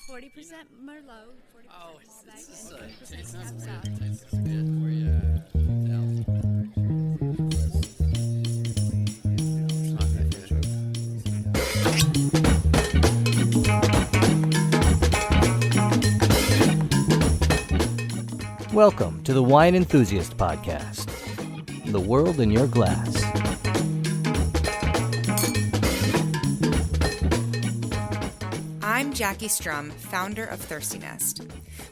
40% Merlot, 40% Oh, Malbec, it's and 20% tastes Cab good. Sauv. Tastes good for you. Welcome to the Wine Enthusiast Podcast, the world in your glass. I'm Jackie Strum, founder of Thirsty Nest.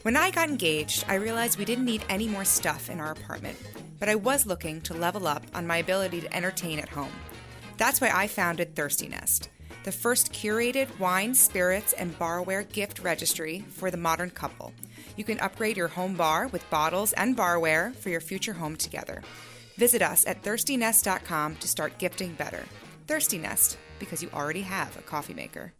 When I got engaged, I realized we didn't need any more stuff in our apartment, but I was looking to level up on my ability to entertain at home. That's why I founded Thirsty Nest, the first curated wine, spirits, and barware gift registry for the modern couple. You can upgrade your home bar with bottles and barware for your future home together. Visit us at thirstynest.com to start gifting better. Thirsty Nest, because you already have a coffee maker.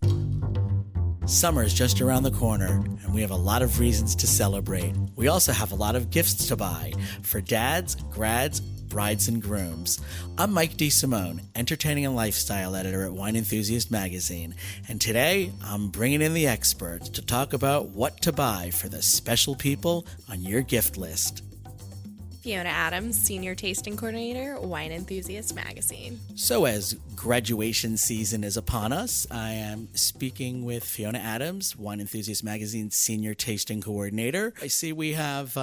Summer is just around the corner, and we have a lot of reasons to celebrate. We also have a lot of gifts to buy for dads, grads, brides, and grooms. I'm Mike DeSimone, entertaining and lifestyle editor at Wine Enthusiast magazine, and today I'm bringing in the experts to talk about what to buy for the special people on your gift list. Fiona Adams, Senior Tasting Coordinator, Wine Enthusiast Magazine. So as graduation season is upon us, I am speaking with Fiona Adams, Wine Enthusiast Magazine's Senior Tasting Coordinator. I see we have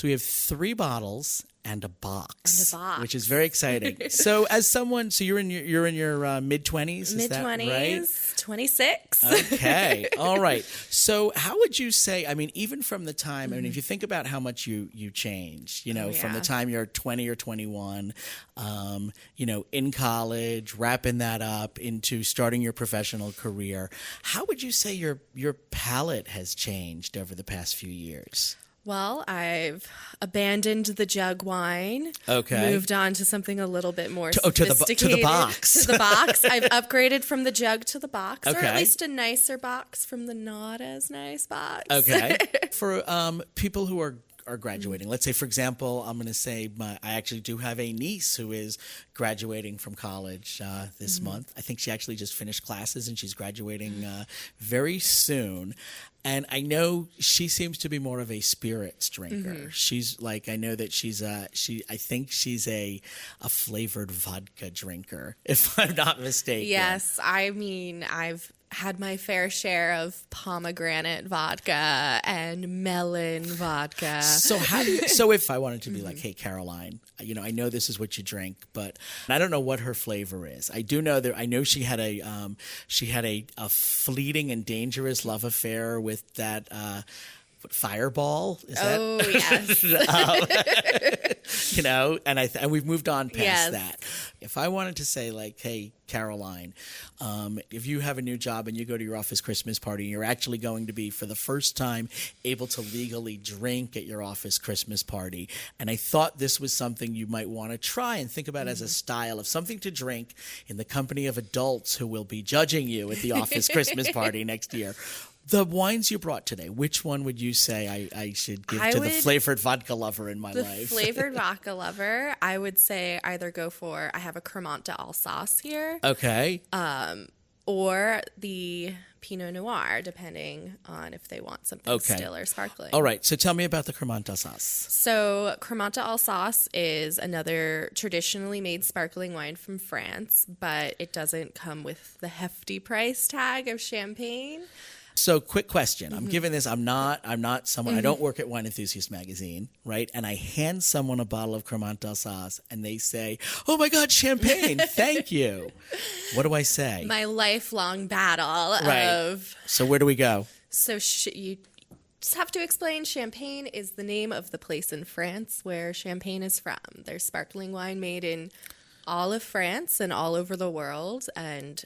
we have 3 bottles and a box, which is very exciting. So as someone, so you're in your mid-20s, is that right? Mid-20s, 26. Okay, all right. So how would you say, I mean, even from the time, I mean, if you think about how much you change, from the time you're 20 or 21, in college, wrapping that up into starting your professional career, how would you say your palate has changed over the past few years? Well, I've abandoned the jug wine. Okay. Moved on to something a little bit more to sophisticated. the box. To the box. I've upgraded from the jug to the box. Okay. Or at least a nicer box from the not as nice box. Okay. For people who are graduating, let's say, for example, I'm going to say I actually do have a niece who is graduating from college this month. I think she actually just finished classes and she's graduating very soon. And I know she seems to be more of a spirits drinker. She's like, I know that I think she's a flavored vodka drinker, if I'm not mistaken. Yes, I mean, I've had my fair share of pomegranate vodka and melon vodka. So if I wanted to be like, hey, Caroline, I know this is what you drink, but I don't know what her flavor is. I do know that I know she had a fleeting and dangerous love affair with that Fireball. Is yes. And we've moved on past that. If I wanted to say like, hey, Caroline, if you have a new job and you go to your office Christmas party and you're actually going to be for the first time able to legally drink at your office Christmas party, and I thought this was something you might want to try and think about as a style of something to drink in the company of adults who will be judging you at the office Christmas party next year. The wines you brought today, which one would you say I should give to the flavored vodka lover in my life? The flavored vodka lover, I would say either go for, I have a Cremant d'Alsace here. Okay. Or the Pinot Noir, depending on if they want something still or sparkling. All right. So tell me about the Cremant d'Alsace. So Cremant d'Alsace is another traditionally made sparkling wine from France, but it doesn't come with the hefty price tag of champagne. So quick question. I'm giving this, I'm not someone, I don't work at Wine Enthusiast magazine, right? And I hand someone a bottle of Cremant d'Alsace and they say, oh my God, champagne, thank you. What do I say? My lifelong battle of... So where do we go? So you just have to explain Champagne is the name of the place in France where champagne is from. There's sparkling wine made in all of France and all over the world, and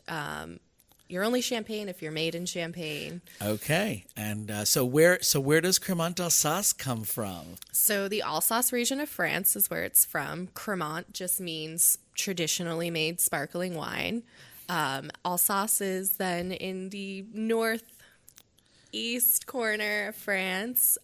you're only champagne if you're made in Champagne. Okay. And so where does Cremant d'Alsace come from? So the Alsace region of France is where it's from. Cremant just means traditionally made sparkling wine. Alsace is then in the northeast corner of France.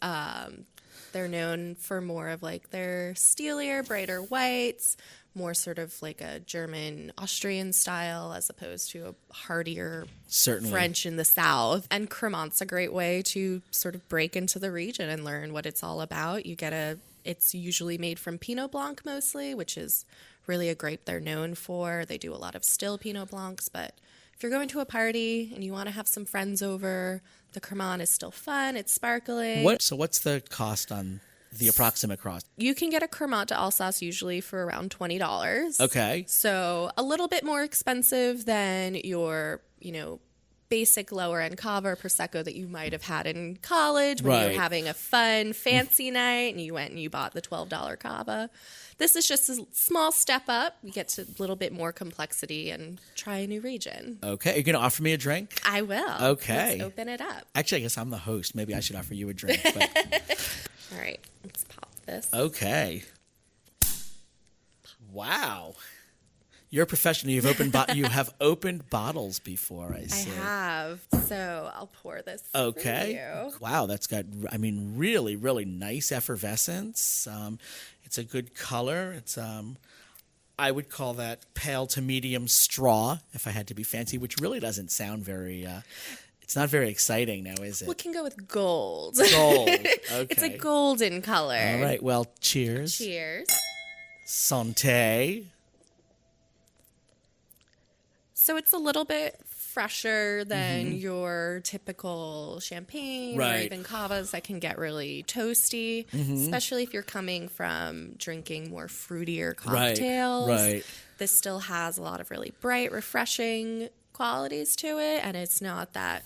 They're known for more of like their steelier, brighter whites, more sort of like a German Austrian style as opposed to a heartier Certainly. French in the South. And Cremont's a great way to sort of break into the region and learn what it's all about. It's usually made from Pinot Blanc mostly, which is really a grape they're known for. They do a lot of still Pinot Blancs, but if you're going to a party and you want to have some friends over, the Cremant is still fun. It's sparkling. So what's the cost on the approximate cost? You can get a Cremant de Alsace usually for around $20. Okay. So a little bit more expensive than your, basic lower end Cava or Prosecco that you might have had in college when you Right. were having a fun, fancy night and you went and you bought the $12 Cava. This is just a small step up. You get to a little bit more complexity and try a new region. Okay. You're going to offer me a drink? I will. Okay. Let's open it up. Actually, I guess I'm the host. Maybe I should offer you a drink. But All right. Let's pop this. okay. Wow. You're a professional. You have opened bottles before, I I see. have. So I'll pour this Okay. for you. Wow, that's got, really, really nice effervescence. It's a good color. It's, I would call that pale to medium straw, if I had to be fancy, which really doesn't sound very, it's not very exciting now, is it? We can go with gold. Gold. Okay. It's a golden color. All right, well, cheers. Cheers. Santé. So it's a little bit fresher than your typical champagne or Right. even cavas that can get really toasty, especially if you're coming from drinking more fruitier cocktails. Right. This still has a lot of really bright, refreshing qualities to it, and it's not that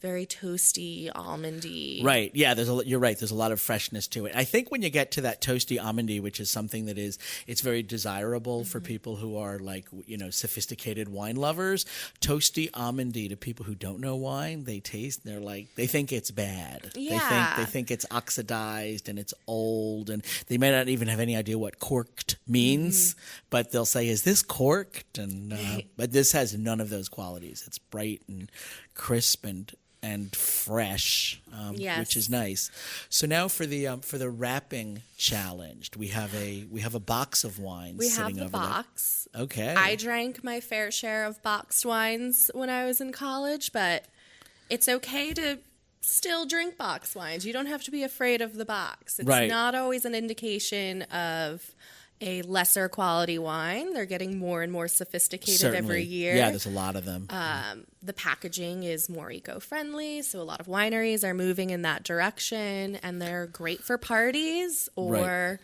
very toasty, almondy. Right. Yeah, you're right. There's a lot of freshness to it. I think when you get to that toasty almondy, which is something that it's very desirable for people who are like, sophisticated wine lovers, toasty almondy to people who don't know wine, they think it's bad. Yeah. They think it's oxidized and it's old, and they may not even have any idea what corked means, but they'll say, "Is this corked?" And but this has none of those qualities. It's bright and crisp and fresh, Yes. which is nice. So now for the wrapping challenge, we have a box of wines. We have sitting the over there. box. Okay. I drank my fair share of boxed wines when I was in college, but it's okay to still drink boxed wines. You don't have to be afraid of the box. It's Right. not always an indication of a lesser quality wine. They're getting more and more sophisticated Certainly. every year. Yeah, there's a lot of them. The packaging is more eco-friendly, so a lot of wineries are moving in that direction, and they're great for parties or,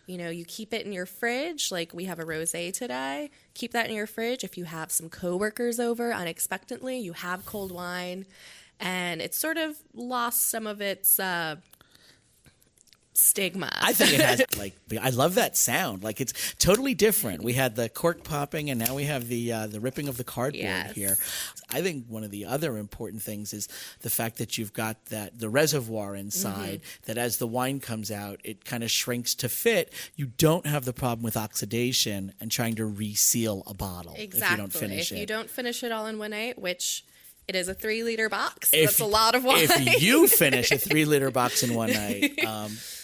you keep it in your fridge. Like we have a rosé today. Keep that in your fridge. If you have some coworkers over unexpectedly, you have cold wine, and it's sort of lost some of its stigma. I think it has, I love that sound. Like, it's totally different. We had the cork popping, and now we have the ripping of the cardboard Yes. here. I think one of the other important things is the fact that you've got the reservoir inside, that as the wine comes out, it kind of shrinks to fit. You don't have the problem with oxidation and trying to reseal a bottle if you don't finish it. If you don't finish it all in one night, which it is a 3-liter box, so that's a lot of wine. If you finish a 3-liter box in one night,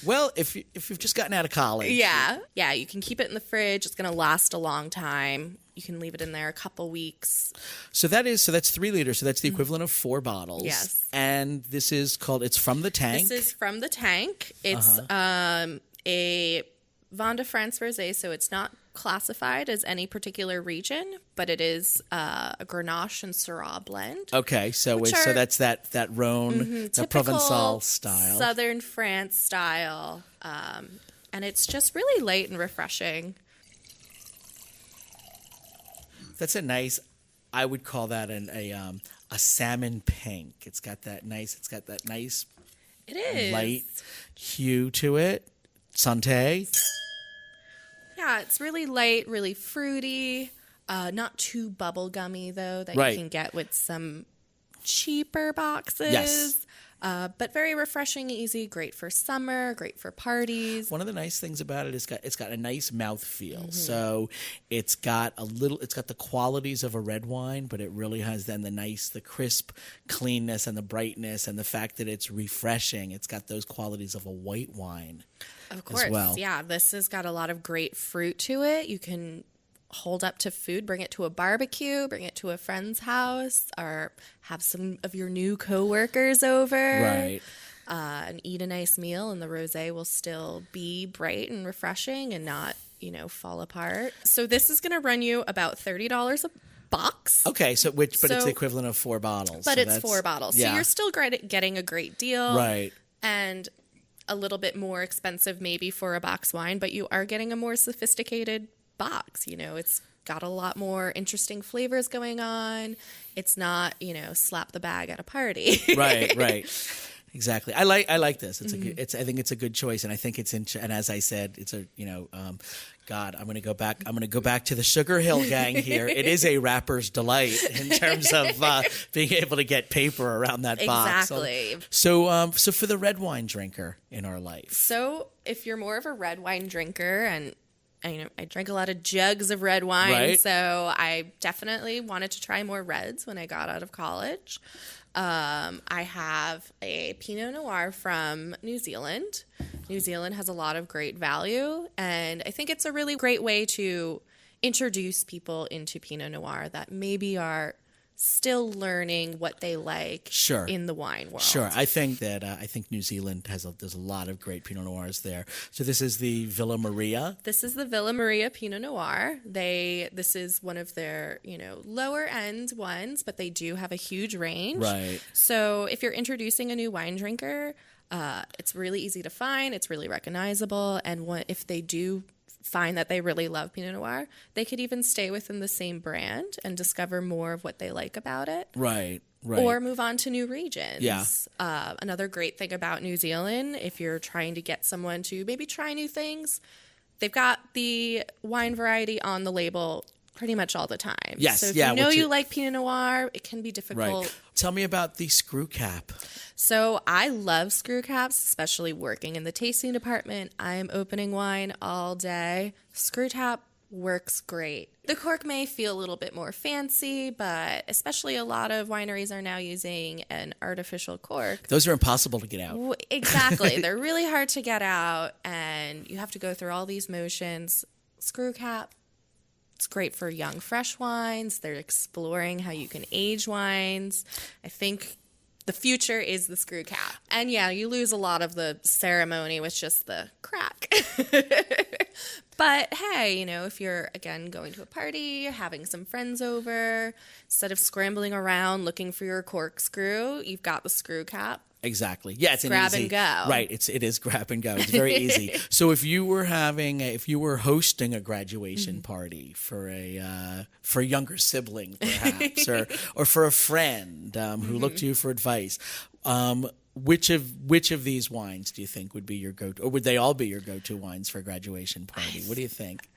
well, if you've just gotten out of college, Yeah, you can keep it in the fridge. It's going to last a long time. You can leave it in there a couple weeks. So that's 3 liters. So that's the equivalent of 4 bottles. Yes. And this is called, it's from the tank. This is from the tank. It's a Vin de France rosé, so it's not classified as any particular region, but it is a Grenache and Syrah blend. Okay, so Which so are- that's that Rhone, the Provençal style. Southern France style. And it's just really light and refreshing. That's a nice, I would call that a salmon pink. It's got that nice It is. light hue to it. Santé. Yeah, it's really light, really fruity. Not too bubblegummy, though, that Right. you can get with some cheaper boxes. Yes. But very refreshing, easy, great for summer, great for parties. One of the nice things about it is it's got a nice mouth feel. So it's got the qualities of a red wine, but it really has then the crisp cleanness and the brightness and the fact that it's refreshing. It's got those qualities of a white wine. Of course, as well. Yeah. This has got a lot of great fruit to it. You can hold up to food, bring it to a barbecue, bring it to a friend's house, or have some of your new coworkers over. Right. And eat a nice meal, and the rosé will still be bright and refreshing and not, fall apart. So this is going to run you about $30 a box. Okay, but it's the equivalent of 4 bottles. But so it's 4 bottles. Yeah. So you're still getting a great deal. Right. And a little bit more expensive maybe for a box wine, but you are getting a more sophisticated box. It's got a lot more interesting flavors going on. It's not, slap the bag at a party. Right. Exactly. I like this. It's I think it's a good choice, and I think and as I said, it's a God, I'm going to go back to the Sugar Hill gang here. It is a rapper's delight in terms of being able to get paper around that box. Exactly. So for the red wine drinker in our life. So if you're more of a red wine drinker, and I drank a lot of jugs of red wine, right. So I definitely wanted to try more reds when I got out of college. I have a Pinot Noir from New Zealand. New Zealand has a lot of great value, and I think it's a really great way to introduce people into Pinot Noir that maybe are still learning what they like in the wine world. Sure. I think New Zealand there's a lot of great Pinot Noirs there. So this is the Villa Maria. This is the Villa Maria Pinot Noir. This is one of their, lower end ones, but they do have a huge range. Right. So if you're introducing a new wine drinker, it's really easy to find. It's really recognizable. And if they do find that they really love Pinot Noir, they could even stay within the same brand and discover more of what they like about it. Right. Or move on to new regions. Yeah. Another great thing about New Zealand, if you're trying to get someone to maybe try new things, they've got the wine variety on the label pretty much all the time. Yes. So if you like Pinot Noir, it can be difficult. Right. Tell me about the screw cap. So I love screw caps, especially working in the tasting department. I'm opening wine all day. Screw cap works great. The cork may feel a little bit more fancy, but especially a lot of wineries are now using an artificial cork. Those are impossible to get out. Exactly. They're really hard to get out, and you have to go through all these motions. Screw cap, it's great for young, fresh wines. They're exploring how you can age wines. I think the future is the screw cap. And yeah, you lose a lot of the ceremony with just the crack. But hey, if you're, again, going to a party, having some friends over, instead of scrambling around looking for your corkscrew, you've got the screw cap. Exactly. Yeah, it's grab and go. Right. It is grab and go. It's very easy. So if you were hosting a graduation party for a younger sibling, perhaps, or for a friend who looked to you for advice, which of these wines do you think would be your go-to, or would they all be your go-to wines for a graduation party? What do you think?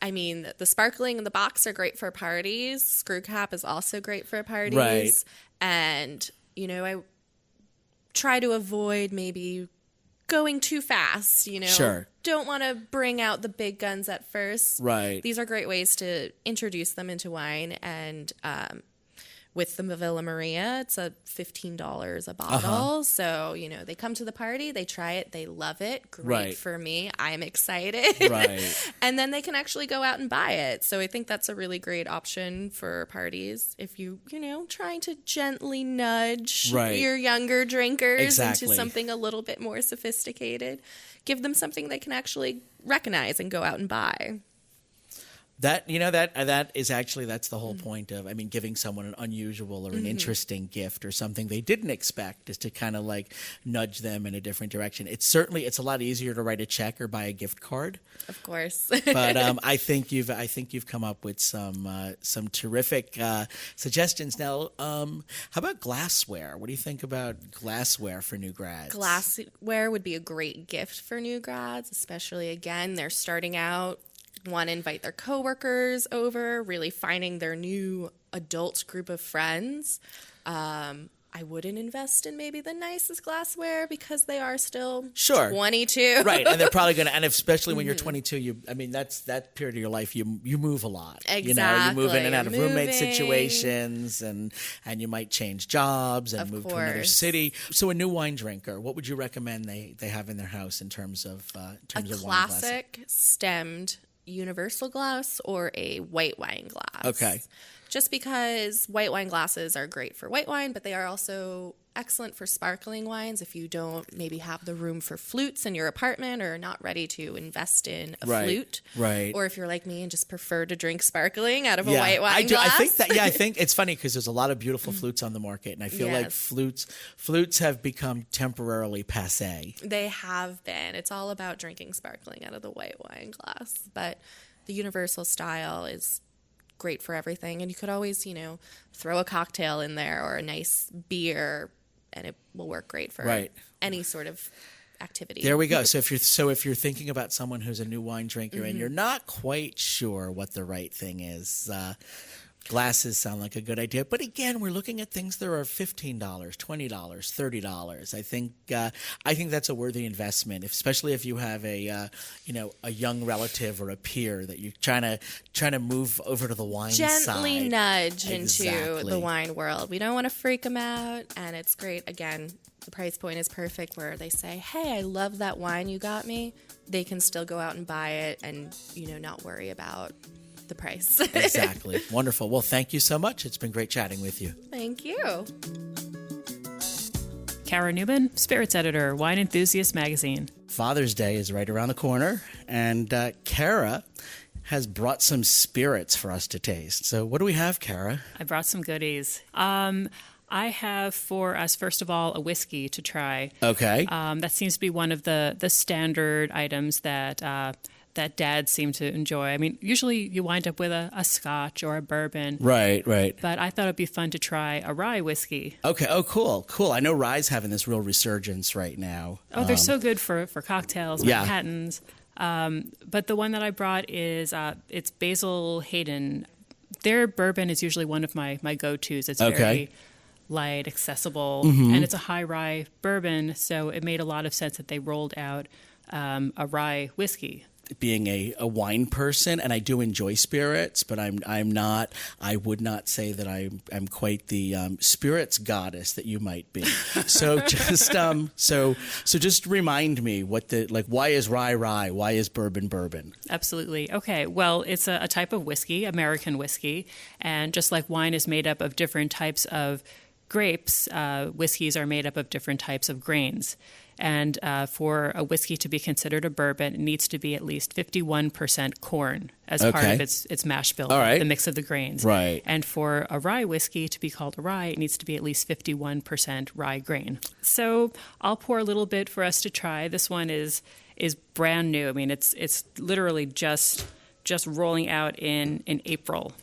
I mean, the sparkling and the box are great for parties. Screw cap is also great for parties. Right. And, I try to avoid maybe going too fast, Sure. Don't want to bring out the big guns at first. Right. These are great ways to introduce them into wine. And with the Villa Maria, it's $15 a bottle. Uh-huh. So, they come to the party, they try it, they love it. Great Right. for me. I'm excited. Right. And then they can actually go out and buy it. So I think that's a really great option for parties if trying to gently nudge Right. your younger drinkers Exactly. into something a little bit more sophisticated. Give them something they can actually recognize and go out and buy. That is actually, that's the whole point of, giving someone an unusual or an interesting gift or something they didn't expect, is to kind of like nudge them in a different direction. It's a lot easier to write a check or buy a gift card. Of course. But I think you've come up with some terrific suggestions. Now, how about glassware? What do you think about glassware for new grads? Glassware would be a great gift for new grads, especially, again, they're starting out. Want to invite their coworkers over, really finding their new adult group of friends. I wouldn't invest in maybe the nicest glassware because they are still Sure. 22. Right, and they're probably going to, and especially when you're 22, that's that period of your life, you move a lot. You move in and out of roommate situations, and you might change jobs and move to another city. So a new wine drinker, what would you recommend they have in their house in terms of wine glass? A classic stemmed universal glass or a white wine glass. Okay. Just because white wine glasses are great for white wine, but they are also excellent for sparkling wines if you don't maybe have the room for flutes in your apartment or are not ready to invest in a flute. Right. Or if you're like me and just prefer to drink sparkling out of a white wine glass. I think it's funny because there's a lot of beautiful flutes on the market, and I feel like flutes have become temporarily passé. They have been. It's all about drinking sparkling out of the white wine glass. But the universal style is great for everything, and you could always throw a cocktail in there or a nice beer, and it will work great for any sort of activity. There we go. So if you're thinking about someone who's a new wine drinker and you're not quite sure what the right thing is, glasses sound like a good idea. But again, we're looking at things that are $15, $20, $30. I think that's a worthy investment, especially if you have a young relative or a peer that you're trying to move over to the wine side. Gently nudge into the wine world. We don't want to freak them out, and it's great. Again, the price point is perfect where they say, "Hey, I love that wine you got me." They can still go out and buy it and not worry about the price. Exactly. Wonderful. Well, thank you so much. It's been great chatting with you. Thank you. Kara Newman, Spirits Editor, Wine Enthusiast Magazine. Father's Day is right around the corner, and Kara has brought some spirits for us to taste. So what do we have, Kara? I brought some goodies. I have for us, first of all, a whiskey to try. Okay. That seems to be one of the standard items that dads seem to enjoy. I mean, usually you wind up with a scotch or a bourbon. Right. But I thought it'd be fun to try a rye whiskey. Okay. Oh, cool. I know rye's having this real resurgence right now. Oh, they're so good for cocktails, Manhattans. But the one that I brought is it's Basil Hayden. Their bourbon is usually one of my go-tos. It's very light, accessible, and it's a high rye bourbon, so it made a lot of sense that they rolled out a rye whiskey. Being a wine person, and I do enjoy spirits, but I would not say that I'm quite the spirits goddess that you might be. So just remind me why is rye? Why is bourbon? Absolutely. Okay. Well, it's a type of whiskey, American whiskey, and just like wine is made up of different types of grapes, whiskeys are made up of different types of grains. And for a whiskey to be considered a bourbon, it needs to be at least 51% corn as part of its mash bill, the mix of the grains. Right. And for a rye whiskey to be called a rye, it needs to be at least 51% rye grain. So I'll pour a little bit for us to try. This one is brand new. I mean, it's literally just rolling out in April.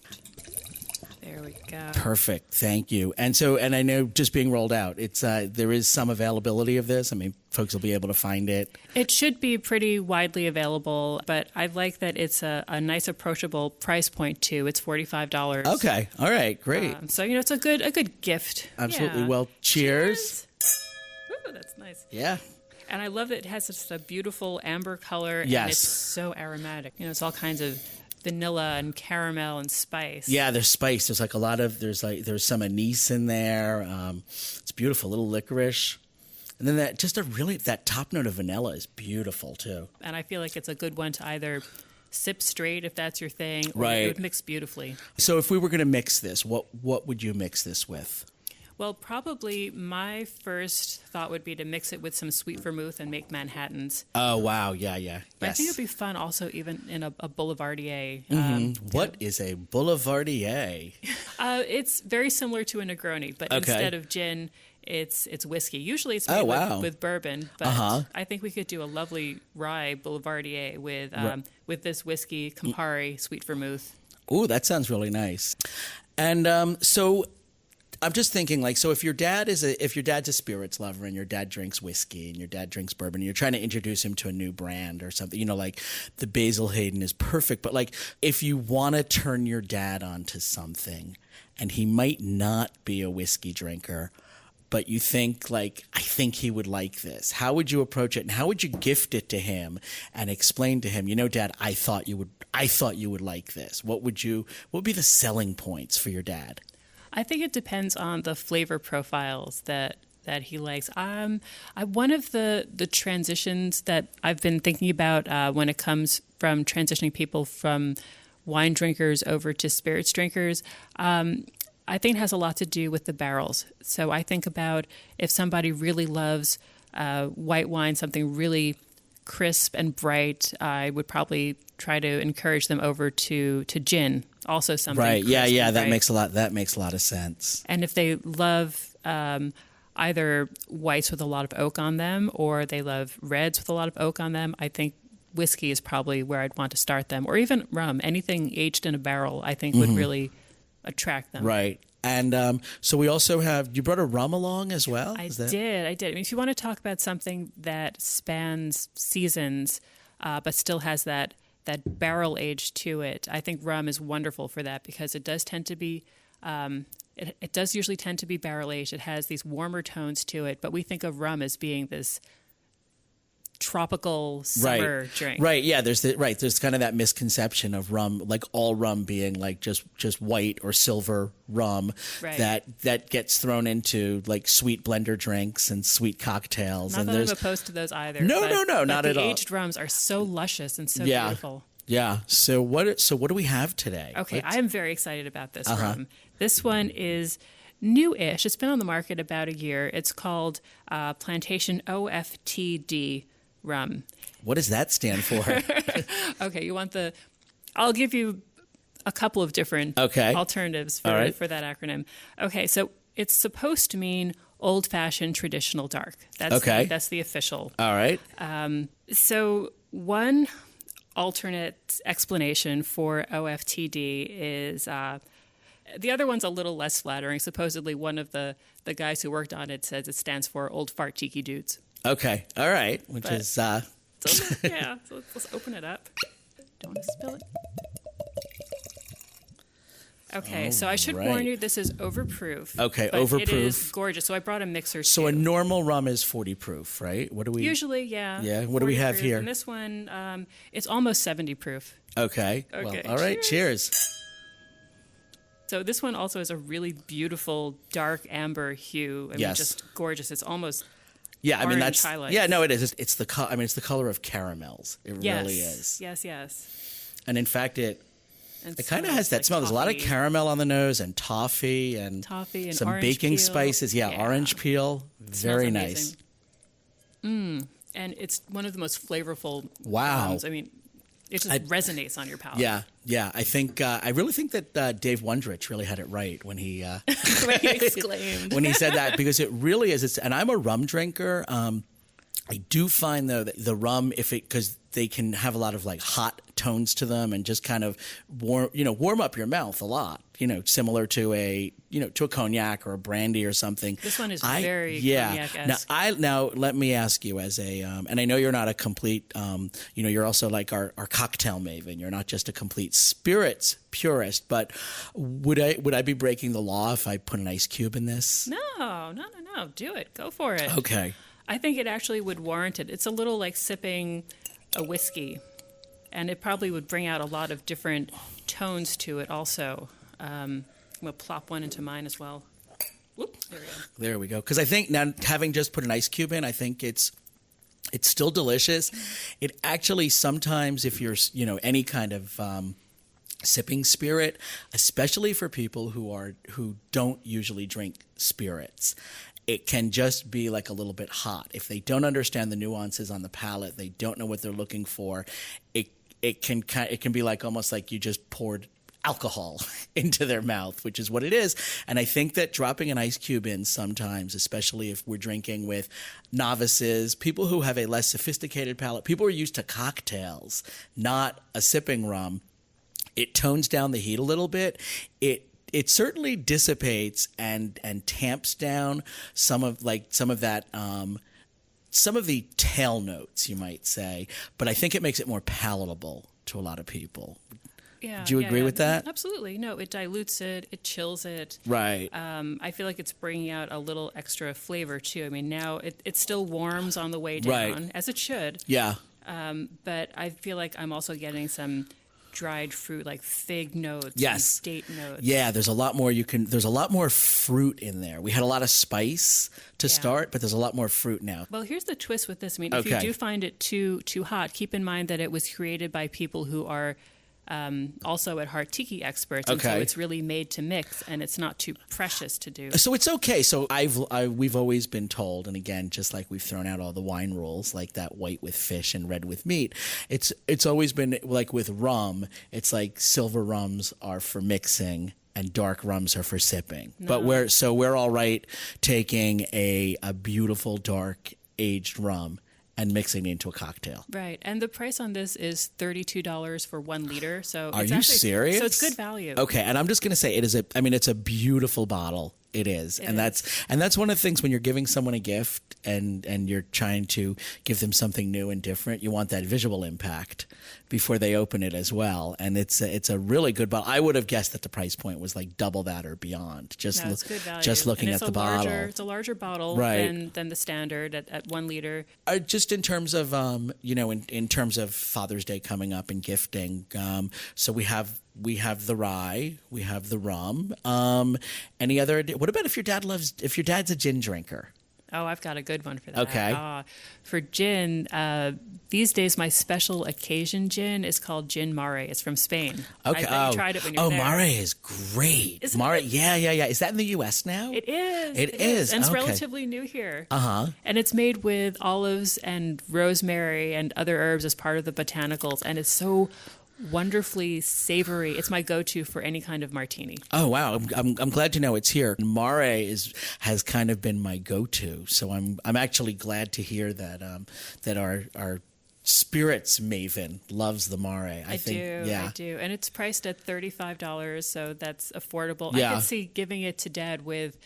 There we go. Perfect. Thank you. And I know just being rolled out, it's there is some availability of this. I mean, folks will be able to find it. It should be pretty widely available, but I like that it's a nice approachable price point too. It's $45. Okay. All right. Great. So it's a good gift. Absolutely. Yeah. Well, cheers. Ooh, that's nice. Yeah. And I love it. It has just a beautiful amber color. Yes. And it's so aromatic. It's all kinds of vanilla and caramel and spice. Yeah, there's spice. There's like a lot of there's some anise in there. It's beautiful, a little licorice, and then that top note of vanilla is beautiful too. And I feel like it's a good one to either sip straight if that's your thing, or right. It would mix beautifully. So if we were going to mix this, what would you mix this with? Well, probably my first thought would be to mix it with some sweet vermouth and make Manhattans. Oh, wow. Yeah. But yes. I think it would be fun also even in a Boulevardier. What is a Boulevardier? It's very similar to a Negroni, but instead of gin, it's whiskey. Usually it's made with bourbon, but I think we could do a lovely rye Boulevardier with this whiskey, Campari, sweet vermouth. Ooh, that sounds really nice. And so I'm just thinking, so if your dad's a spirits lover and your dad drinks whiskey and your dad drinks bourbon, and you're trying to introduce him to a new brand or something, like the Basil Hayden is perfect. But if you want to turn your dad onto something, and he might not be a whiskey drinker, but you think like, I think he would like this. How would you approach it, and how would you gift it to him and explain to him, Dad, I thought you would like this. What would be the selling points for your dad? I think it depends on the flavor profiles that he likes. One of the transitions that I've been thinking about when it comes from transitioning people from wine drinkers over to spirits drinkers, I think it has a lot to do with the barrels. So I think about if somebody really loves white wine, something really crisp and bright, I would probably try to encourage them over to gin. Also something right. crisp Yeah. and That bright. makes a lot of sense. And if they love either whites with a lot of oak on them, or they love reds with a lot of oak on them, I think whiskey is probably where I'd want to start them, or even rum. Anything aged in a barrel, I think, would really attract them. Right. And so we also you brought a rum along as well? I did. I mean, if you want to talk about something that spans seasons, but still has that barrel age to it, I think rum is wonderful for that, because it does tend to be it does usually tend to be barrel aged. It has these warmer tones to it, but we think of rum as being this tropical summer drink. Right. Yeah. There's kind of that misconception of rum, like all rum being like just white or silver rum, Right. that gets thrown into like sweet blender drinks and sweet cocktails. Not and that I'm there's opposed to those either. No, but not at all. The aged rums are so luscious and so Yeah. beautiful. Yeah. So what do we have today? Okay, I am very excited about this rum. This one is new-ish. It's been on the market about a year. It's called Plantation OFTD rum. What does that stand for? Okay, I'll give you a couple of different alternatives for that acronym. Okay, so it's supposed to mean old-fashioned traditional dark. That's the official. All right. So one alternate explanation for OFTD is the other one's a little less flattering. Supposedly one of the guys who worked on it says it stands for old fart tiki dudes. Okay. All right. So let's open it up. Don't want to spill it. Okay, so I should warn you, this is overproof. Okay, but overproof. It is gorgeous. So I brought a mixer. So a normal rum is 40 proof, right? What do we usually? Yeah. Yeah. What do we have proof. here? And this one, it's almost 70 proof. Okay. Well, all right. Cheers. So this one also has a really beautiful dark amber hue. I mean, just gorgeous. It's almost orange highlights. Yeah, no, it is. It's the color of caramels. It really is. Yes. And in fact, it kind of has that smell. There's a lot of caramel on the nose and toffee and some orange baking peel. spices. Yeah, orange peel. Very nice. And it's one of the most flavorful. Wow. Rums. I mean, it just resonates on your palate. Yeah. I really think that Dave Wondrich really had it right when he when he exclaimed when he said that, because it really is. And I'm a rum drinker. I do find though that the rum, because they can have a lot of like hot tones to them and just kind of warm up your mouth a lot. Similar to a cognac or a brandy or something. This one is very cognac-esque. Now let me ask you, as a and I know you're not a complete you're also like our cocktail maven. You're not just a complete spirits purist, but would I be breaking the law if I put an ice cube in this? No. Do it. Go for it. Okay. I think it actually would warrant it. It's a little like sipping a whiskey, and it probably would bring out a lot of different tones to it also. I'm going to plop one into mine as well. Whoop, there we go. Because I think now, having just put an ice cube in, I think it's still delicious. It actually sometimes, if you're any kind of sipping spirit, especially for people who don't usually drink spirits, it can just be like a little bit hot. If they don't understand the nuances on the palate, they don't know what they're looking for, it can be like almost like you just poured alcohol into their mouth, which is what it is. And I think that dropping an ice cube in sometimes, especially if we're drinking with novices, people who have a less sophisticated palate, people who are used to cocktails, not a sipping rum, it tones down the heat a little bit. It certainly dissipates and tamps down some of that some of the tail notes, you might say, but I think it makes it more palatable to a lot of people. Yeah. Do you agree with that? Absolutely. No, it dilutes it. It chills it. Right. I feel like it's bringing out a little extra flavor too. I mean, now it still warms on the way down, Right. as it should. Yeah. But I feel like I'm also getting some dried fruit, like fig notes, Yes. and date notes. Yeah, there's a lot more there's a lot more fruit in there. We had a lot of spice to start, but there's a lot more fruit now. Well, here's the twist with this. I mean, if you Okay. do find it too hot, keep in mind that it was created by people who are also at heart tiki experts, and so Okay. it's really made to mix, and it's not too precious to do. So it's okay. So we've always been told, and again, just like we've thrown out all the wine rules, like that white with fish and red with meat. It's always been like with rum. It's like silver rums are for mixing and dark rums are for sipping. But we're all right taking a beautiful dark aged rum and mixing it into a cocktail. Right, and the price on this is $32 for 1 liter. So Are it's you actually, serious? So it's good value. Okay, and I'm just going to say it's a beautiful bottle. It is. That's one of the things when you're giving someone a gift and you're trying to give them something new and different, you want that visual impact before they open it as well. And it's a really good bottle. I would have guessed that the price point was like double that or beyond. It's good value. Just looking And at it's the bottle. It's a larger bottle Right. than the standard at 1 liter. Just in terms of in terms of Father's Day coming up and gifting, so we have the rye, we have the rum. Any other? What about if your dad's a gin drinker? Oh, I've got a good one for that. Okay. For gin, these days my special occasion gin is called Gin Mare. It's from Spain. Okay. I bet you tried it when you were there. Mare is great. Isn't Mare, it? yeah. Is that in the U.S. now? It is. It is. And it's Okay. relatively new here. Uh-huh. And it's made with olives and rosemary and other herbs as part of the botanicals. And it's so wonderfully savory. It's my go-to for any kind of martini. Oh wow, I'm glad to know it's here. Mare has kind of been my go-to, so I'm actually glad to hear that that our spirits maven loves the Mare. I do. And it's priced at $35, so that's affordable. Yeah. I could see giving it to Dad with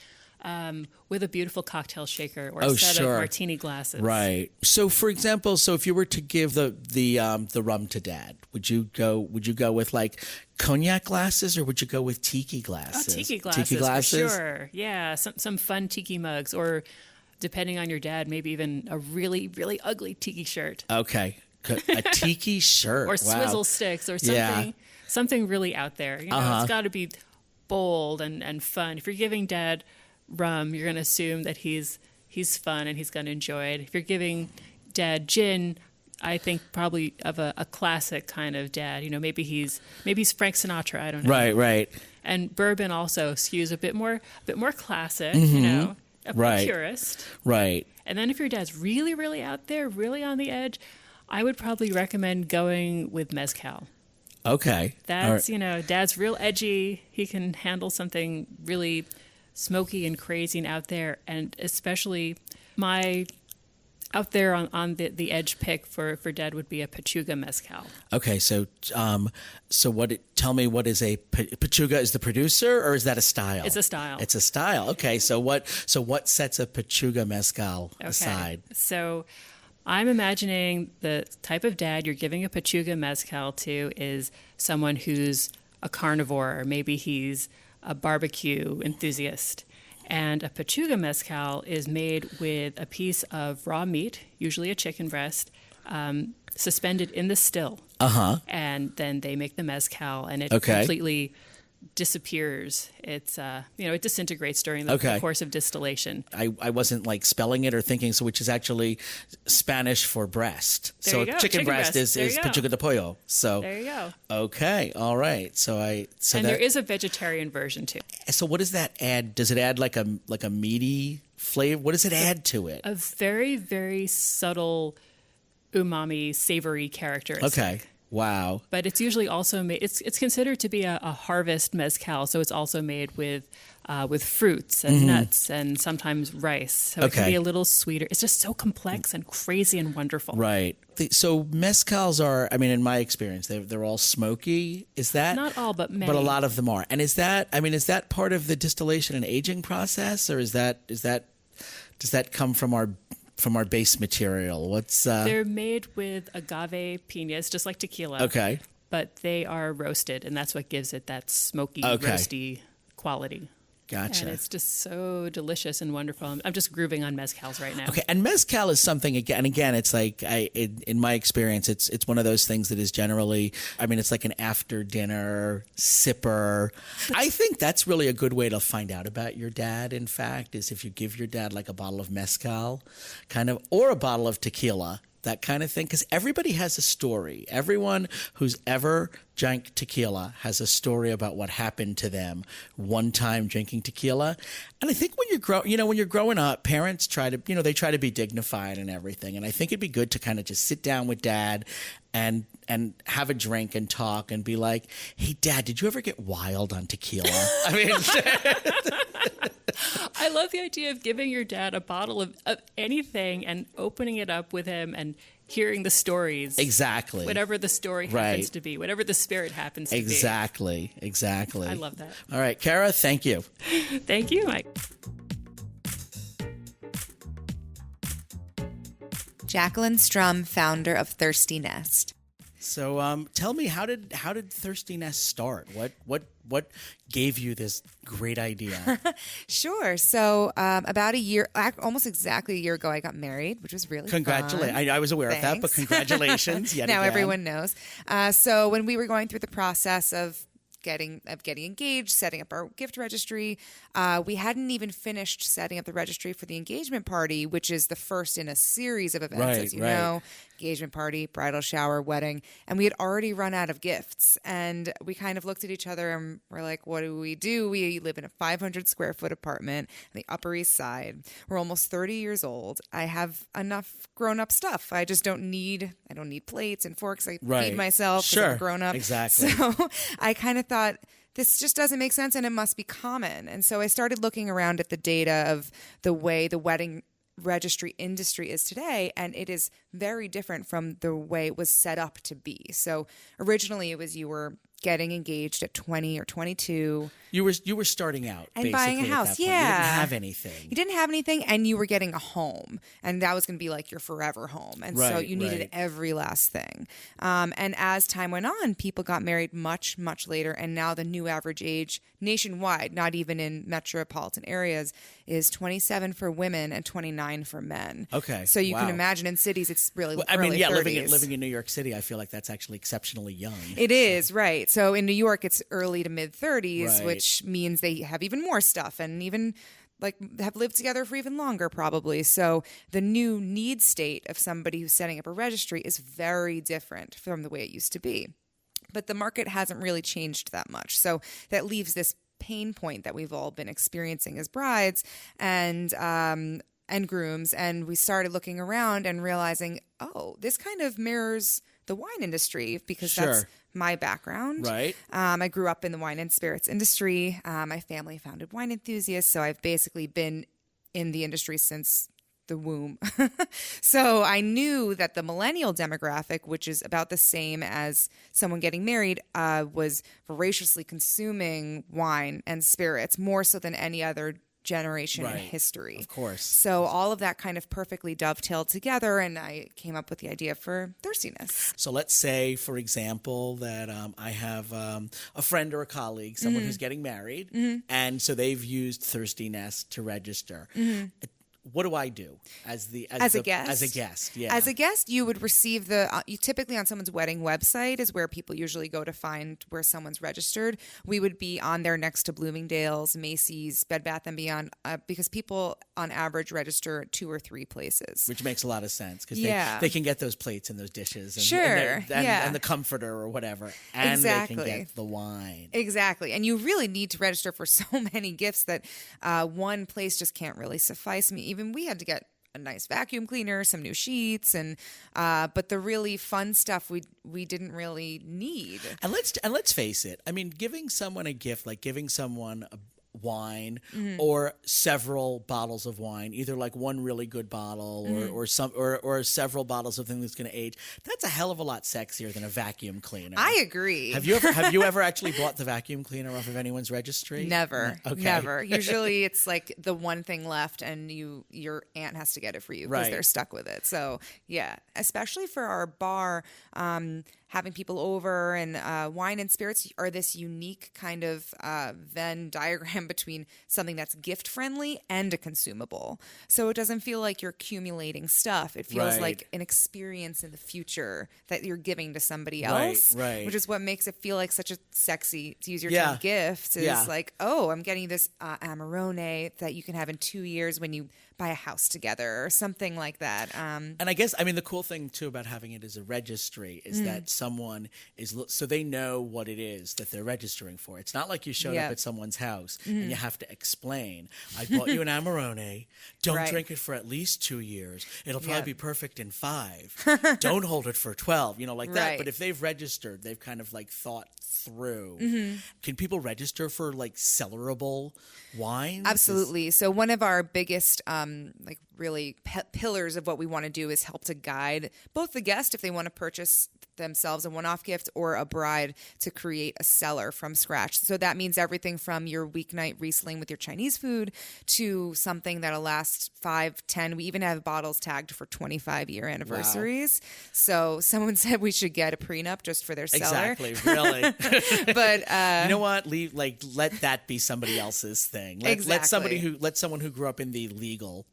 a beautiful cocktail shaker or Oh, a set sure. of martini glasses. Right. So, for example, if you were to give the rum to Dad, would you go with like cognac glasses or would you go with tiki glasses? Oh, tiki glasses, Tiki glasses? for sure. Yeah, some fun tiki mugs, or depending on your dad, maybe even a really, really ugly tiki shirt. Okay. A tiki shirt. Or Wow. swizzle sticks or something really out there. You know, It's got to be bold and fun. If you're giving Dad rum, you're going to assume that he's fun and he's going to enjoy it. If you're giving Dad gin, I think probably of a classic kind of dad. You know, maybe he's Frank Sinatra. I don't know. Right. And bourbon also skews a bit more classic. You know, a Right. purist. Right. And then if your dad's really, really out there, really on the edge, I would probably recommend going with mezcal. Okay. That's, Dad's real edgy. He can handle something really smoky and crazy and out there. And especially my out there on the edge pick for Dad would be a Pachuga mezcal. Okay. So tell me what is a Pachuga? Is the producer or is that a style? It's a style. It's a style. Okay. So what sets a Pachuga mezcal aside? So I'm imagining the type of dad you're giving a Pachuga mezcal to is someone who's a carnivore, or maybe he's a barbecue enthusiast. And a Pachuga mezcal is made with a piece of raw meat, usually a chicken breast, suspended in the still. And then they make the mezcal, and it completely disappears. It's it disintegrates during the course of distillation. I wasn't like spelling it or thinking, so which is actually Spanish for breast. There you go. Chicken breast is There you go. Pachuga de pollo. So There you go. okay, all right. There is a vegetarian version too. So what does that add? Does it add like a meaty flavor? What does it add to it? A very, very subtle umami, savory characteristic. Okay. Wow. But it's usually also made. It's considered to be a harvest mezcal, so it's also made with fruits and nuts and sometimes rice. So it can be a little sweeter. It's just so complex and crazy and wonderful. Right. So mezcals are, I mean, in my experience, they're all smoky. Is that Not all, but many. But a lot of them are. And is that part of the distillation and aging process, or does that come from our base material? What's They're made with agave piñas, just like tequila. okay? but they are roasted, and that's what gives it that smoky, roasty quality. Gotcha. And it's just so delicious and wonderful. I'm just grooving on mezcals right now. Okay, and mezcal is something again. It's like in my experience, it's one of those things that is generally. I mean, it's like an after dinner sipper. I think that's really a good way to find out about your dad. In fact, is if you give your dad like a bottle of mezcal, kind of, or a bottle of tequila. That kind of thing, because everybody has a story. Everyone who's ever drank tequila has a story about what happened to them one time drinking tequila. And I think when you're growing up, parents try to, they try to be dignified and everything. And I think it'd be good to kind of just sit down with dad and have a drink and talk and be like, "Hey, Dad, did you ever get wild on tequila?" I mean. I love the idea of giving your dad a bottle of anything and opening it up with him and hearing the stories. Exactly. Whatever the story happens to be, whatever the spirit happens to be. Exactly. I love that. All right, Kara, thank you. Thank you, Mike. Jacqueline Strum, founder of Thirsty Nest. So tell me, how did Thirsty Nest start? What gave you this great idea? Sure. So about almost exactly a year ago, I got married, which was really Congratulations. fun. I was aware of that, but congratulations. Yet now again. Everyone knows. So when we were going through the process of getting engaged, setting up our gift registry, we hadn't even finished setting up the registry for the engagement party, which is the first in a series of events, as you know. Engagement party, bridal shower, wedding, and we had already run out of gifts. And we kind of looked at each other and we're like, what do? We live in a 500 square foot apartment on the Upper East Side. We're almost 30 years old. I have enough grown up stuff. I don't need plates and forks. I feed myself because I'm grown up. Exactly. So I kind of thought, this just doesn't make sense and it must be common. And so I started looking around at the data of the way the wedding registry industry is today, and it is very different from the way it was set up to be. So originally it was you were getting engaged at 20 or 22. You were starting out and buying a house. Yeah, you didn't have anything. You didn't have anything, and you were getting a home, and that was going to be like your forever home. And so you needed every last thing. And as time went on, people got married much, much later, and now the new average age nationwide, not even in metropolitan areas, is 27 for women and 29 for men. Okay, so you can imagine in cities, it's really early 30s. living in New York City, I feel like that's actually exceptionally young. It is, right. So in New York, it's early to mid 30s, which means they have even more stuff and even like have lived together for even longer probably. So the new need state of somebody who's setting up a registry is very different from the way it used to be. But the market hasn't really changed that much. So that leaves this pain point that we've all been experiencing as brides and grooms. And we started looking around and realizing, oh, this kind of mirrors the wine industry because that's my background. Right. I grew up in the wine and spirits industry. My family founded Wine Enthusiasts, so I've basically been in the industry since the womb. So I knew that the millennial demographic, which is about the same as someone getting married, was voraciously consuming wine and spirits more so than any other generation in history. Of course. So all of that kind of perfectly dovetailed together, and I came up with the idea for Thirstiness. So let's say, for example, that I have a friend or a colleague, someone who's getting married, and so they've used Thirsty Nest to register. What do I do as a guest? As a guest, yeah. As a guest, you would receive you typically on someone's wedding website is where people usually go to find where someone's registered. We would be on there next to Bloomingdale's, Macy's, Bed Bath & Beyond, because people on average register at 2 or 3 places. Which makes a lot of sense because they can get those plates and those dishes and the comforter or whatever. And they can get the wine. Exactly. And you really need to register for so many gifts that one place just can't really suffice me. Even we had to get a nice vacuum cleaner, some new sheets, and but the really fun stuff we didn't really need. And let's face it. I mean, giving someone a gift, like giving someone wine or several bottles of wine, either like one really good bottle or several bottles of things that's going to age. That's a hell of a lot sexier than a vacuum cleaner. I agree. Have you ever actually bought the vacuum cleaner off of anyone's registry? Never. No. Okay. Never. Usually it's like the one thing left and your aunt has to get it for you because Right. they're stuck with it. So yeah, especially for our bar, having people over and wine and spirits are this unique kind of Venn diagram between something that's gift friendly and a consumable. So it doesn't feel like you're accumulating stuff. It feels Right. like an experience in the future that you're giving to somebody Right, else, right. which is what makes it feel like such a sexy, to use your Yeah. term, gift. Is Yeah. like, oh, I'm getting this Amarone that you can have in 2 years when you buy a house together or something like that. And I guess, I mean, the cool thing too about having it as a registry is that someone is, so they know what it is that they're registering for. It's not like you showed Yep. up at someone's house and you have to explain, I bought you an Amarone. Don't Right. drink it for at least 2 years. It'll probably Yep. be perfect in 5. Don't hold it for 12, like that. Right. But if they've registered, they've kind of like thought through. Can people register for like cellarable wines? Absolutely. So one of our biggest, like really pillars of what we want to do is help to guide both the guest if they want to purchase themselves a one-off gift or a bride to create a cellar from scratch. So that means everything from your weeknight Riesling with your Chinese food to something that'll last 5, 10. We even have bottles tagged for 25-year anniversaries. So someone said we should get a prenup just for their cellar. Exactly, really. But you know what? Let that be somebody else's thing. Let Exactly. someone who grew up in the legal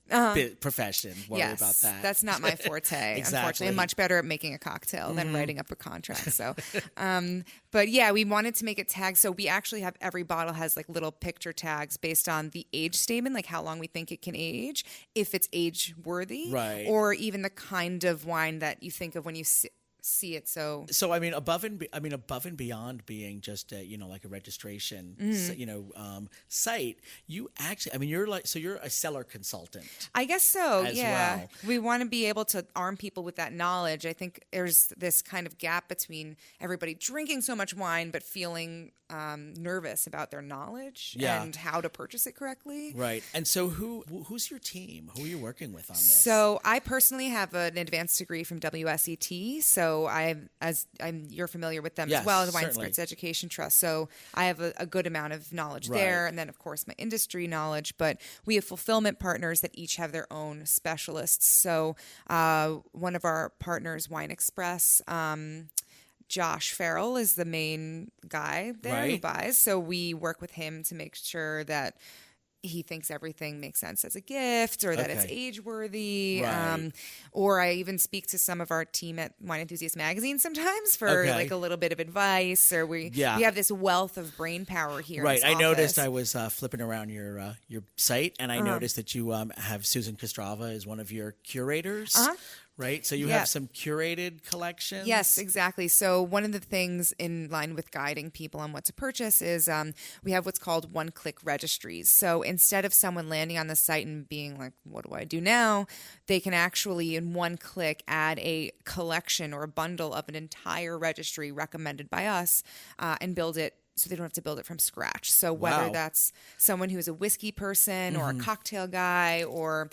profession worry yes, about that. That's not my forte. Exactly. Unfortunately, I'm much better at making a cocktail than writing up a contract. So, but yeah, we wanted to make it tagged. So we actually have every bottle has like little picture tags based on the age statement, like how long we think it can age, if it's age worthy, Right. or even the kind of wine that you think of when you see it. So I mean, above and beyond being just like a registration, site. You actually, you're a seller consultant. I guess so. As Yeah. well. We want to be able to arm people with that knowledge. I think there's this kind of gap between everybody drinking so much wine but feeling nervous about their knowledge Yeah. and how to purchase it correctly. Right. And so who's your team? Who are you working with on this? So I personally have an advanced degree from WSET. So you're familiar with them Yes, as well, the Wine certainly. Spirits Education Trust. So I have a good amount of knowledge Right. there. And then, of course, my industry knowledge. But we have fulfillment partners that each have their own specialists. So one of our partners, Wine Express, Josh Farrell is the main guy there who Right. buys. So we work with him to make sure that he thinks everything makes sense as a gift or that it's Okay. age worthy. Right. Or I even speak to some of our team at Wine Enthusiast Magazine sometimes for Okay. like a little bit of advice, or we have this wealth of brain power here. Right. In this I noticed office. I was flipping around your site, and I noticed that you have Susan Kostrava as one of your curators. Right. So you Yeah. have some curated collections. Yes, exactly. So one of the things in line with guiding people on what to purchase is we have what's called one-click registries. So instead of someone landing on the site and being like, what do I do now? They can actually, in one click, add a collection or a bundle of an entire registry recommended by us and build it so they don't have to build it from scratch. So whether Wow. that's someone who's a whiskey person or a cocktail guy or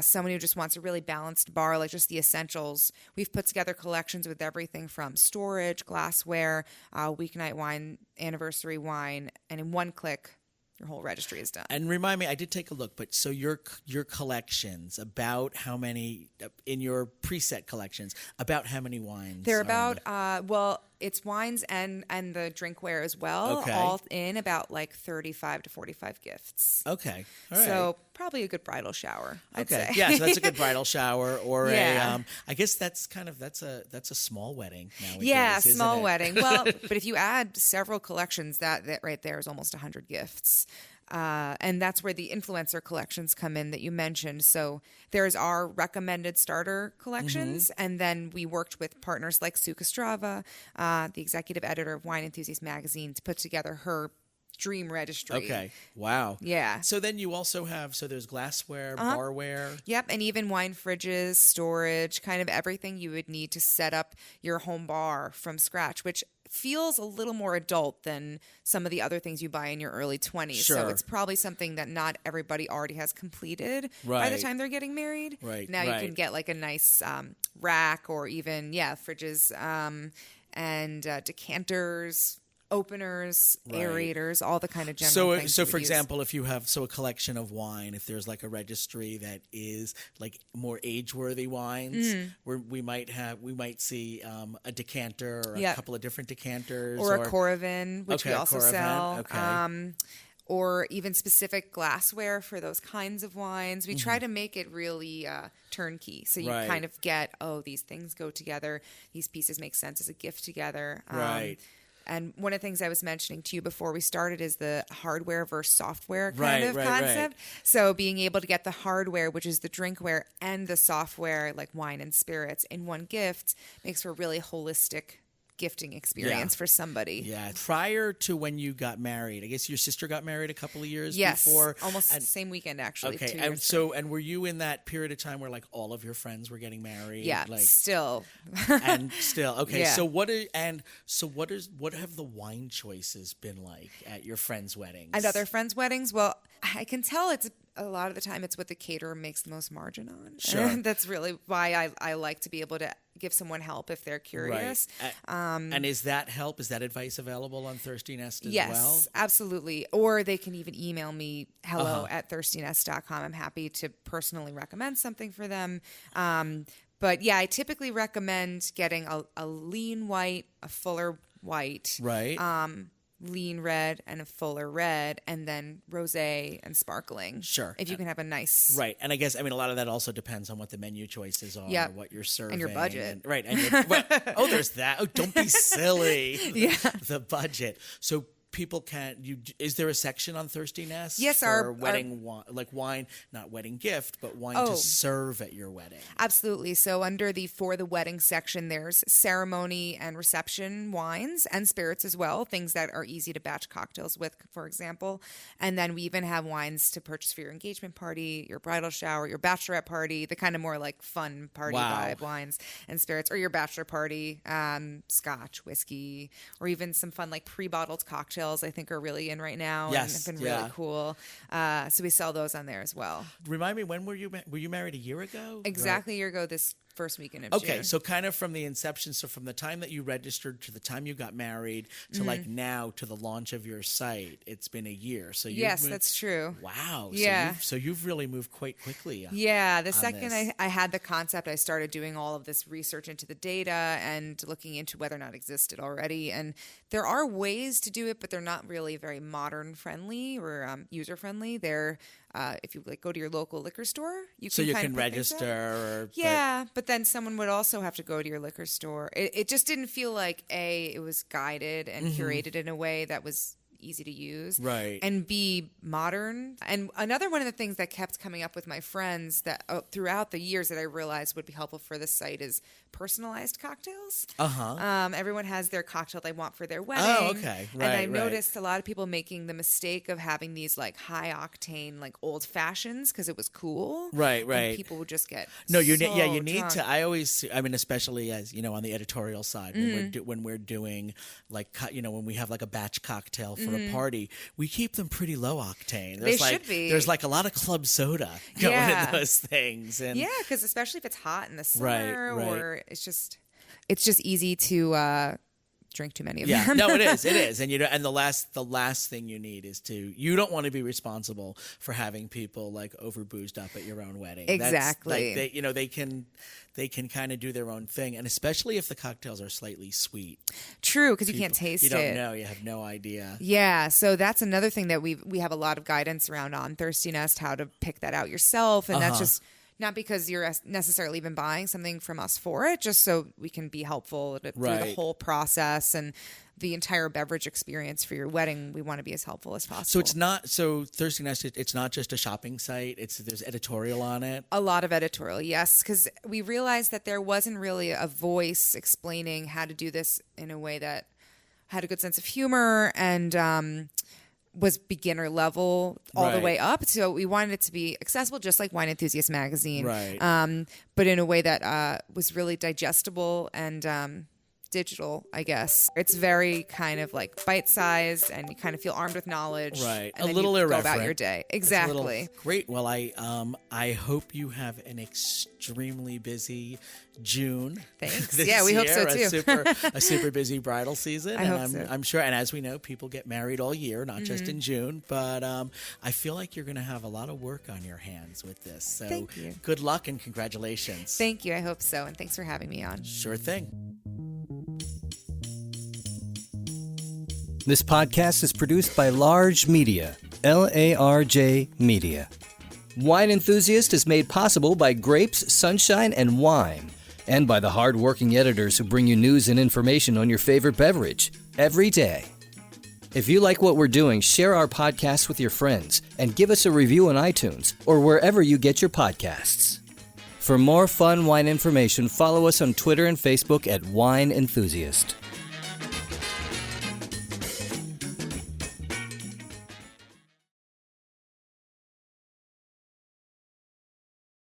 someone who just wants a really balanced bar, like just the essentials, we've put together collections with everything from storage, glassware, weeknight wine, anniversary wine, and in one click, your whole registry is done. And remind me, I did take a look, but so your collections, about how many in your preset collections, about how many wines? They're are in about, it's wines and the drinkware as well, Okay. all in about like 35 to 45 gifts. Okay. All right. So probably a good bridal shower, I'd Okay. say. Yeah, so that's a good bridal shower or Yeah. I guess that's a small wedding nowadays. Yeah, isn't small it? wedding. Well, but if you add several collections, that right there is almost 100 gifts. And that's where the influencer collections come in that you mentioned. So there's our recommended starter collections. And then we worked with partners like Sue Kostrava, the executive editor of Wine Enthusiast Magazine, to put together her dream registry. Okay. Wow. Yeah. So then you also have, so there's glassware, barware. Yep, and even wine fridges, storage, kind of everything you would need to set up your home bar from scratch, which feels a little more adult than some of the other things you buy in your early 20s. So Sure. it's probably something that not everybody already has completed by the Right. time they're getting married. Right, Now you right. can get like a nice rack or even, fridges and decanters, openers, Right. aerators, all the kind of general So, things. so you for would use. example, if you have a collection of wine, if there's like a registry that is like more age-worthy wines, where we might see a decanter or a Yep. couple of different decanters, or a Coravin, which Okay, we a also Coravin, sell. okay. Or even specific glassware for those kinds of wines. We try to make it really turnkey. So you Right. kind of get, these things go together. These pieces make sense as a gift together. Right. And one of the things I was mentioning to you before we started is the hardware versus software kind Right, of right, concept. right. So being able to get the hardware, which is the drinkware, and the software, like wine and spirits, in one gift makes for a really holistic gifting experience for somebody. Yeah. Prior to when you got married, I guess your sister got married a couple of years Yes, before. almost And- the same weekend actually. Okay, 2 and years so and were you in that period of time where like all of your friends were getting married? yeah, like still. and still okay. Yeah. So what have the wine choices been like at your friends' weddings? At other friends' weddings, well, I can tell it's a lot of the time it's what the caterer makes the most margin on. Sure. And that's really why I like to be able to give someone help if they're curious. Right. And is that help? Is that advice available on Thirsty Nest as Yes, well? absolutely. Or they can even email me hello@thirstynest.com. I'm happy to personally recommend something for them. But yeah, I typically recommend getting a lean white, a fuller white, Right. lean red, and a fuller red, and then rosé and sparkling. Sure. If you can have a nice Right, and I guess a lot of that also depends on what the menu choices are, Yep. what you're serving, And your budget. and, right? And oh, there's that. Oh, don't be silly. Yeah. The budget. So people can't. Is there a section on Thirsty Nest? Yes, for our wedding like wine, not wedding gift, but wine Oh. to serve at your wedding. Absolutely. So under the for the wedding section, there's ceremony and reception wines and spirits as well, things that are easy to batch cocktails with, for example. And then we even have wines to purchase for your engagement party, your bridal shower, your bachelorette party, the kind of more like fun party Wow. vibe wines and spirits, or your bachelor party, scotch, whiskey, or even some fun like pre-bottled cocktails I think are really in right now Yes, and have been yeah. really cool. So we sell those on there as well. Remind me, when were you married a year ago? Exactly a year ago this first weekend of Okay, June. so kind of from the inception, so from the time that you registered to the time you got married to like now to the launch of your site, it's been a year. So Yes, that's true. Wow. Yeah. So you've really moved quite quickly. Yeah, the on second this. I had the concept, I started doing all of this research into the data and looking into whether or not it existed already. And there are ways to do it, but they're not really very modern friendly or user friendly. They're if you like go to your local liquor store, you So can you kind can of pick things up. register. Yeah, but then someone would also have to go to your liquor store. It just didn't feel like it was guided and curated in a way that was easy to use, Right. and B, modern. And another one of the things that kept coming up with my friends that throughout the years that I realized would be helpful for this site is personalized cocktails. Everyone has their cocktail they want for their wedding. Oh, okay. And Right, I right. noticed a lot of people making the mistake of having these like high octane like old fashions because it was cool. Right, And right. people would just get No, you so you need drunk. to. I mean, especially as on the editorial side, when we're doing like when we have like a batch cocktail for a party, we keep them pretty low octane. They There's like, should be. There's like a lot of club soda going Yeah. in those things, and Yeah, because especially if it's hot in the Right, summer, right. or it's just easy to drink too many of yeah, them. no, it is, and and the last thing you need is you don't want to be responsible for having people like over boozed up at your own wedding. Exactly. That's, like, they can kind of do their own thing, and especially if the cocktails are slightly sweet. True, because you can't taste You it. don't know. You have no idea. Yeah, so that's another thing that we have a lot of guidance around on Thirsty Nest, how to pick that out yourself, and that's just not because you're necessarily even buying something from us for it, just so we can be helpful through the Right. whole process and the entire beverage experience for your wedding. We want to be as helpful as possible. So it's not Thirsty Nest. It's not just a shopping site. There's editorial on it. A lot of editorial, yes, because we realized that there wasn't really a voice explaining how to do this in a way that had a good sense of humor and was beginner level all the Right. way up. So we wanted it to be accessible, just like Wine Enthusiast magazine. Right. But in a way that was really digestible and digital, I guess. It's very kind of like bite-sized, and you kind of feel armed with knowledge. Right. And A then little you go irreverent. about your day. It's a little- Exactly. Great. Well, I hope you have an extremely busy June. Thanks. this Yeah, we hope year, so, too. A super busy bridal season. I and hope so. I'm sure. And as we know, people get married all year, not just in June. But I feel like you're going to have a lot of work on your hands with this. So Thank you. good luck and congratulations. Thank you. I hope so. And thanks for having me on. Sure thing. This podcast is produced by Large Media, LARJ Media. Wine Enthusiast is made possible by grapes, sunshine, and wine, and by the hard-working editors who bring you news and information on your favorite beverage every day. If you like what we're doing, share our podcast with your friends and give us a review on iTunes or wherever you get your podcasts. For more fun wine information, follow us on Twitter and Facebook at Wine Enthusiast.